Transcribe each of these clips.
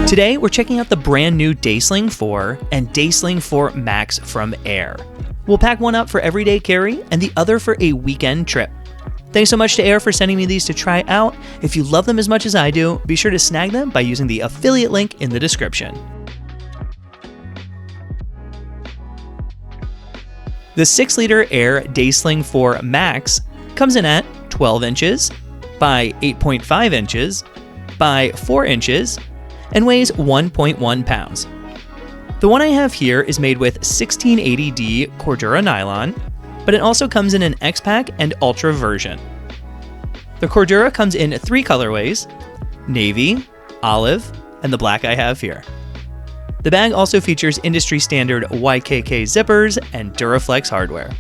Today, we're checking out the brand new Day Sling 4 and Day Sling 4 Max from Aer. We'll pack one up for everyday carry and the other for a weekend trip. Thanks so much to Aer for sending me these to try out. If you love them as much as I do, be sure to snag them by using the affiliate link in the description. The 6-liter Aer Day Sling 4 Max comes in at 12 inches by 8.5 inches by 4 inches and weighs 1.1 pounds. The one I have here is made with 1680D Cordura nylon, but it also comes in an X-Pack and Ultra version. The Cordura comes in 3 colorways: navy, olive, and the black I have here. The bag also features industry standard YKK zippers and Duraflex hardware.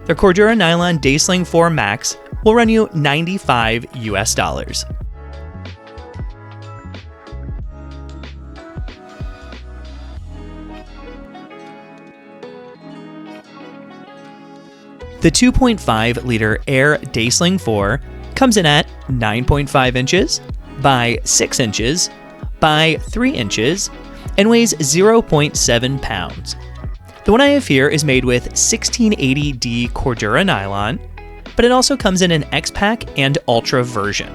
The Cordura Nylon Day Sling 4 Max will run you $95 US. The 2.5-liter Aer Day Sling 4 comes in at 9.5 inches by 6 inches by 3 inches and weighs 0.7 pounds. The one I have here is made with 1680D Cordura nylon, but it also comes in an X-Pack and Ultra version.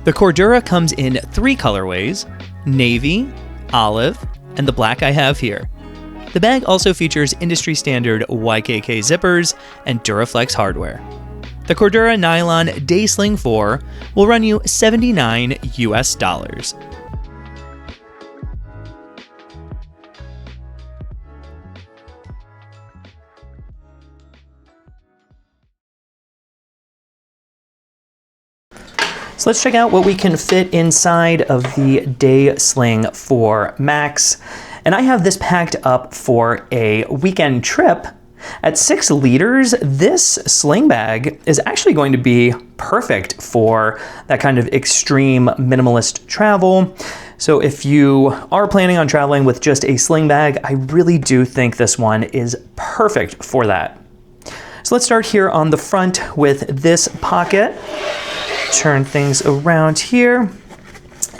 The Cordura comes in 3 colorways: navy, olive, and the black I have here. The bag also features industry standard YKK zippers and Duraflex hardware. The Cordura Nylon Day Sling 4 will run you $79 US. So let's check out what we can fit inside of the Day Sling 4 Max. And I have this packed up for a weekend trip. At 6 liters, this sling bag is actually going to be perfect for that kind of extreme minimalist travel. So if you are planning on traveling with just a sling bag, I really do think this one is perfect for that. So let's start here on the front with this pocket. Turn things around here.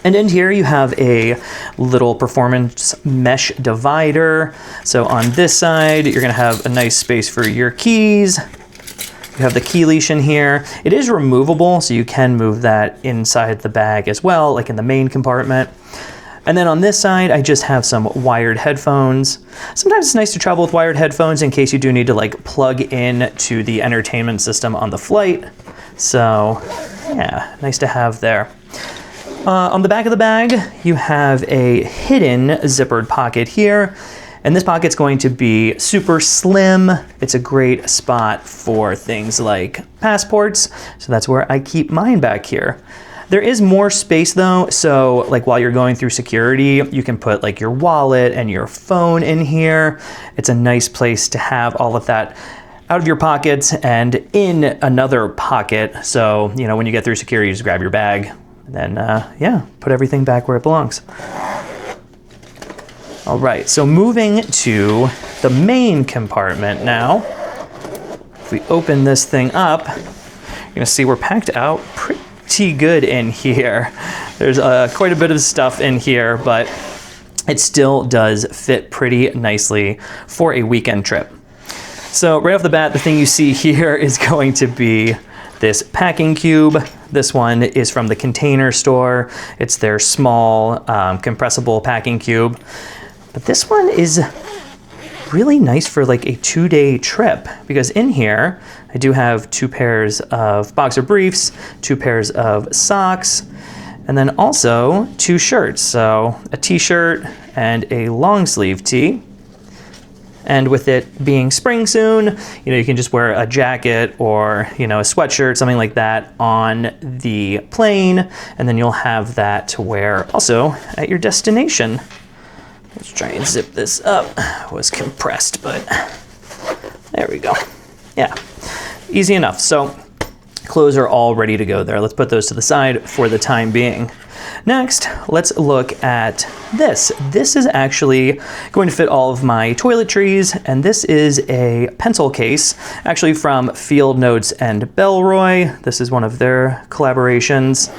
And in here you have a little performance mesh divider. So on this side, you're gonna have a nice space for your keys. You have the key leash in here. It is removable, so you can move that inside the bag as well, like in the main compartment. And then on this side, I just have some wired headphones. Sometimes it's nice to travel with wired headphones in case you do need to like plug in to the entertainment system on the flight. So yeah, nice to have there. On the back of the bag, you have a hidden zippered pocket here, and this pocket's going to be super slim. It's a great spot for things like passports, so that's where I keep mine back here. There is more space though, so like while you're going through security, you can put like your wallet and your phone in here. It's a nice place to have all of that out of your pockets and in another pocket. So, you know, when you get through security, you just grab your bag, and then, yeah, put everything back where it belongs. All right, so moving to the main compartment now. If we open this thing up, you're gonna see we're packed out pretty good in here. There's quite a bit of stuff in here, but it still does fit pretty nicely for a weekend trip. So right off the bat, the thing you see here is going to be this packing cube. This one is from the Container Store. It's their small compressible packing cube. But this one is really nice for like a 2-day trip, because in here I do have 2 pairs of boxer briefs, 2 pairs of socks, and then also 2 shirts. So a t-shirt and a long sleeve tee. And with it being spring soon, you know, you can just wear a jacket or, you know, a sweatshirt, something like that on the plane, and then you'll have that to wear also at your destination. Let's try and zip this up. It was compressed, but there we go. Yeah, easy enough. So clothes are all ready to go there. Let's put those to the side for the time being. Next, let's look at this. This is actually going to fit all of my toiletries, and this is a pencil case, actually from Field Notes and Bellroy. This is one of their collaborations.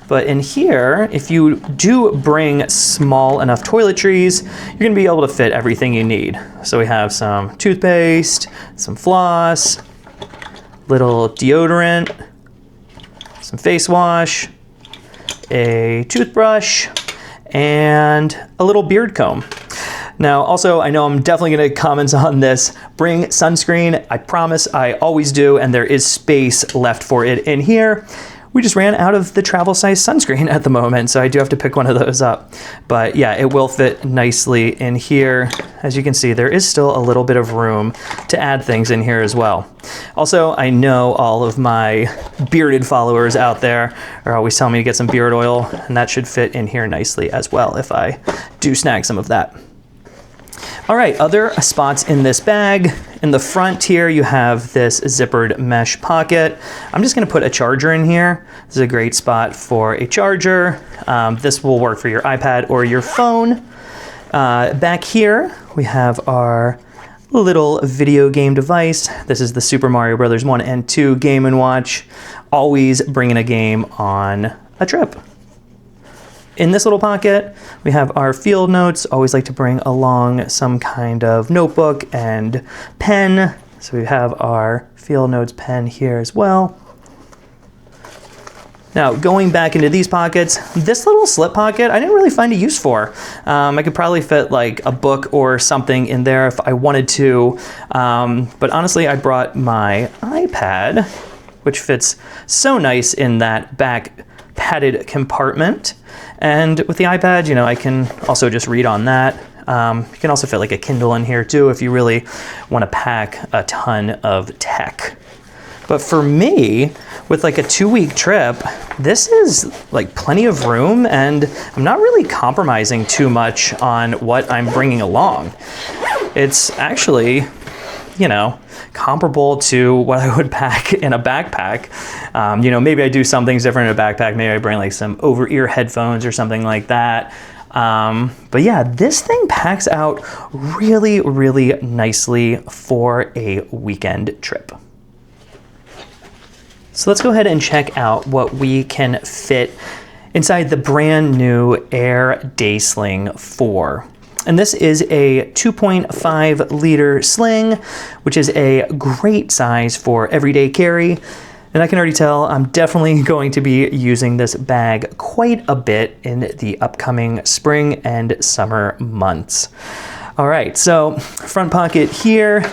But in here, if you do bring small enough toiletries, you're gonna be able to fit everything you need. So we have some toothpaste, some floss, little deodorant, some face wash, a toothbrush, and a little beard comb. Now, also, I know I'm definitely gonna comment on this. Bring sunscreen. I promise I always do, and there is space left for it in here. We just ran out of the travel size sunscreen at the moment, so I do have to pick one of those up. But yeah, it will fit nicely in here. As you can see, there is still a little bit of room to add things in here as well. Also, I know all of my bearded followers out there are always telling me to get some beard oil, and that should fit in here nicely as well if I do snag some of that. All right, other spots in this bag. In the front here, you have this zippered mesh pocket. I'm just gonna put a charger in here. This is a great spot for a charger. This will work for your iPad or your phone. Back here, we have our little video game device. This is the Super Mario Bros. 1 and 2 Game & Watch. Always bringing a game on a trip. In this little pocket, we have our field notes. Always like to bring along some kind of notebook and pen. So we have our field notes pen here as well. Now, going back into these pockets, this little slip pocket, I didn't really find a use for. I could probably fit like a book or something in there if I wanted to. But honestly, I brought my iPad, which fits so nice in that back padded compartment. And with the iPad, you know, I can also just read on that. You can also fit like a Kindle in here too if you really want to pack a ton of tech. But for me, with like a 2-week trip, this is like plenty of room, and I'm not really compromising too much on what I'm bringing along. It's actually, you know, comparable to what I would pack in a backpack. You know, maybe I do some things different in a backpack. Maybe I bring like some over-ear headphones or something like that. But yeah, this thing packs out really, really nicely for a weekend trip. So let's go ahead and check out what we can fit inside the brand new Aer Day Sling 4. And this is a 2.5 liter sling, which is a great size for everyday carry. And I can already tell I'm definitely going to be using this bag quite a bit in the upcoming spring and summer months. All right, so front pocket here,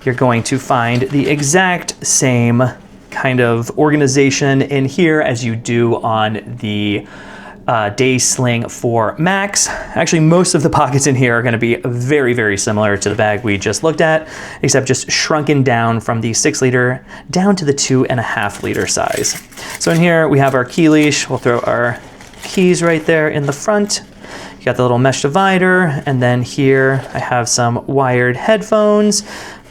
you're going to find the exact same kind of organization in here as you do on the Day Sling 4 Max. Actually, most of the pockets in here are going to be very, very similar to the bag we just looked at, except just shrunken down from the 6 liter down to the 2.5 liter size. So in here we have our key leash. We'll throw our keys right there in the front. You got the little mesh divider, and then here I have some wired headphones,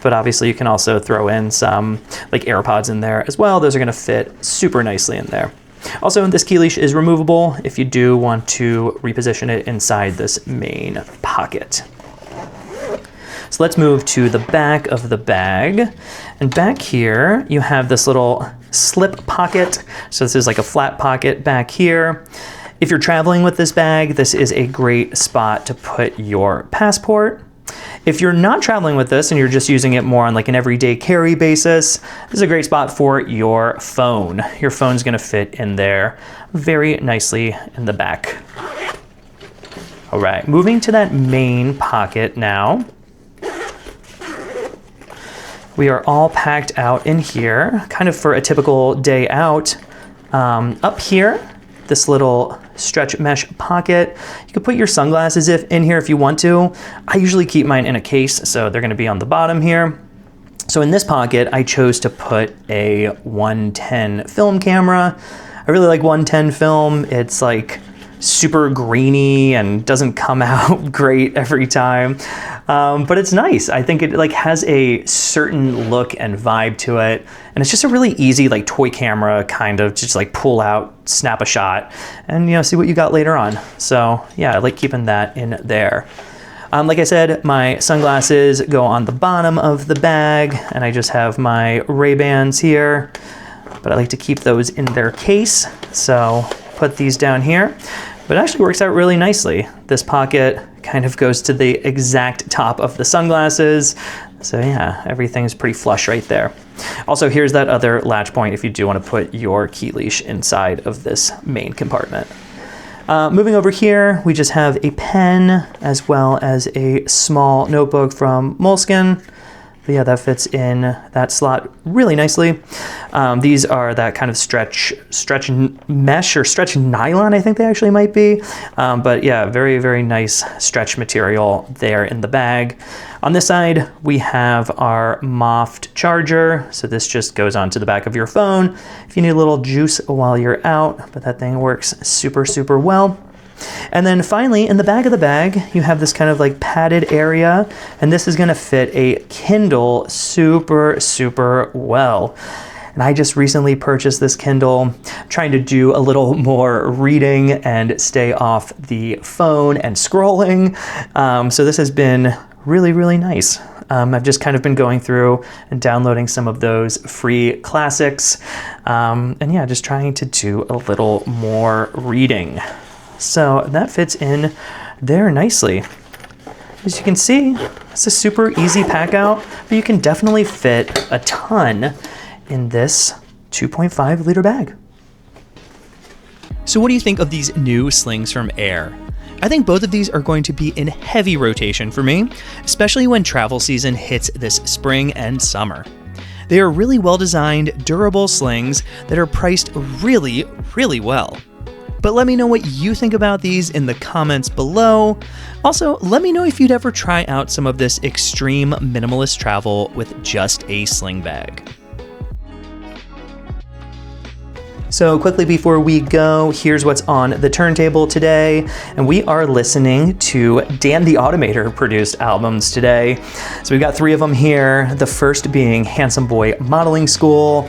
but obviously you can also throw in some like AirPods in there as well. Those are going to fit super nicely in there. Also, this key leash is removable if you do want to reposition it inside this main pocket. So let's move to the back of the bag. And back here, you have this little slip pocket. So this is like a flat pocket back here. If you're traveling with this bag, this is a great spot to put your passport. If you're not traveling with this and you're just using it more on like an everyday carry basis, this is a great spot for your phone. Your phone's gonna fit in there very nicely in the back. All right, moving to that main pocket now. We are all packed out in here, kind of for a typical day out. Up here, this little stretch mesh pocket. You can put your sunglasses in here if you want to. I usually keep mine in a case, so they're gonna be on the bottom here. So in this pocket, I chose to put a 110 film camera. I really like 110 film. It's like super grainy and doesn't come out great every time. But it's nice. I think it like has a certain look and vibe to it. And it's just a really easy like toy camera kind of just like pull out, snap a shot, and you know, see what you got later on. So yeah, I like keeping that in there. Like I said, my sunglasses go on the bottom of the bag, and I just have my Ray-Bans here, but I like to keep those in their case. So put these down here, but it actually works out really nicely. This pocket kind of goes to the exact top of the sunglasses. So yeah, everything's pretty flush right there. Also, here's that other latch point if you do want to put your key leash inside of this main compartment. Moving over here, we just have a pen as well as a small notebook from Moleskine. But yeah, that fits in that slot really nicely. These are that kind of stretch mesh or stretch nylon, I think they actually might be. But yeah, very, very nice stretch material there in the bag. On this side, we have our Moft charger. So this just goes onto the back of your phone if you need a little juice while you're out, but that thing works super, super well. And then finally, in the back of the bag, you have this kind of like padded area, and this is gonna fit a Kindle super, super well. And I just recently purchased this Kindle, trying to do a little more reading and stay off the phone and scrolling. So this has been really, really nice. I've just kind of been going through and downloading some of those free classics. And yeah, just trying to do a little more reading. So that fits in there nicely. As you can see, it's a super easy pack out, but you can definitely fit a ton in this 2.5 liter bag. So what do you think of these new slings from Aer? I think both of these are going to be in heavy rotation for me, especially when travel season hits this spring and summer. They are really well-designed, durable slings that are priced really, really well. But let me know what you think about these in the comments below. Also, let me know if you'd ever try out some of this extreme minimalist travel with just a sling bag. So quickly before we go, here's what's on the turntable today. And we are listening to Dan the Automator produced albums today. So we've got 3 of them here. The first being Handsome Boy Modeling School.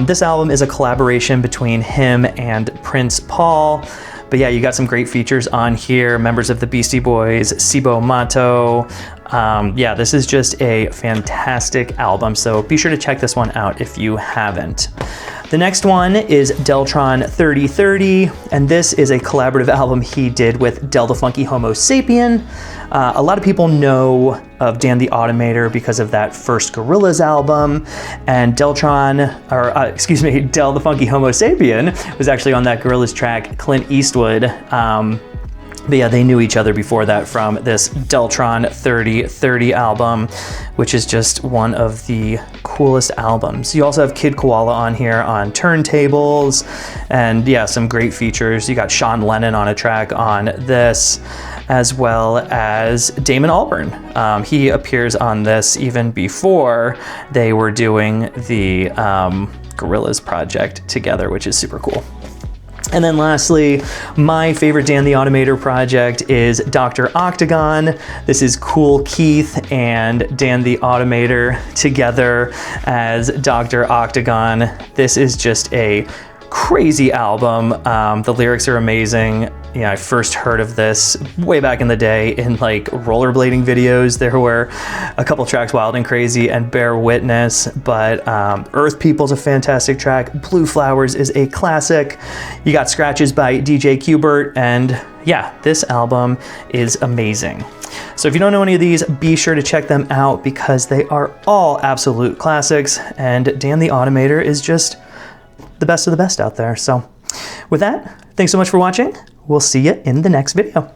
This album is a collaboration between him and Prince Paul. But yeah, you got some great features on here. Members of the Beastie Boys, Cibo Matto. Yeah, this is just a fantastic album. So be sure to check this one out if you haven't. The next one is Deltron 3030, and this is a collaborative album he did with Del the Funky Homo Sapien. A lot of people know of Dan the Automator because of that first Gorillaz album, and Del the Funky Homo Sapien was actually on that Gorillaz track, Clint Eastwood. But yeah, they knew each other before that from this Deltron 3030 album, which is just one of the coolest albums. You also have Kid Koala on here on turntables, and yeah, some great features. You got Sean Lennon on a track on this, as well as Damon Albarn. He appears on this even before they were doing the Gorillaz project together, which is super cool. And then lastly, my favorite Dan the Automator project is Dr. Octagon. This is Kool Keith and Dan the Automator together as Dr. Octagon. This is just a crazy album. The lyrics are amazing. Yeah, I first heard of this way back in the day in like rollerblading videos. There were a couple tracks, Wild and Crazy and Bear Witness, but Earth People's a fantastic track. Blue Flowers is a classic. You got Scratches by DJ Qbert, and yeah, this album is amazing. So if you don't know any of these, be sure to check them out because they are all absolute classics, and Dan the Automator is just the best of the best out there. So with that, thanks so much for watching. We'll see you in the next video.